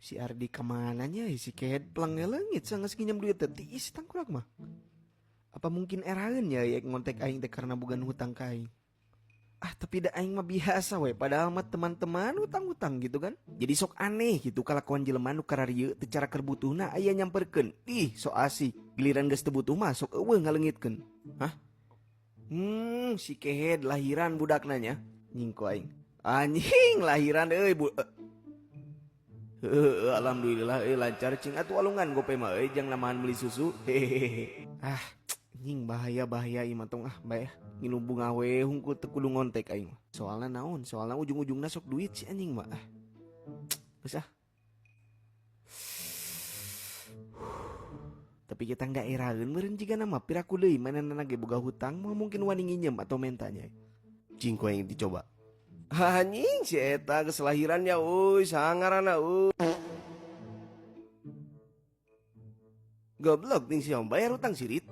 Si Ardi kemananya si kehet pelangnya langit sangat seginyam duit tadi isi tangkurak mah. Apa mungkin erahan ya yang ngontek aing teh karena bukan hutang ka aing. Ah tapi da aing mah biasa we padahal mah teman-teman hutang-hutang gitu kan. Jadi sok aneh gitu kalakuan jelema nu kararieu teu cara keur butuhna aya nyamperkeun. Ih sok asik. Giliran geus teu butuh mah sok eueuh ngaleungitkeun. Hah? Si kehet lahiran budakna nya. Nyingko aing. Anjing lahiran euy alhamdulillah lancar cing atuh alungan gope mah jang lamahan beli susu. Hehehe. Nying bahaya ieu mah tong bae ngilu bunga we hungkul teu kudu ngontek aing mah. Soalna naon? Soalna ujung-ujungna sok duit si anjing mah. Geus Tapi kita nggak eraeun meureun jiga nama piraku deui manehna ge boga hutang mah mungkin wani nginjem atau mentanya. Cing ku yang dicoba. Anjing si eta geus lahiran ya euy sangarana euy. Goblok ting siom bayar hutang sirit.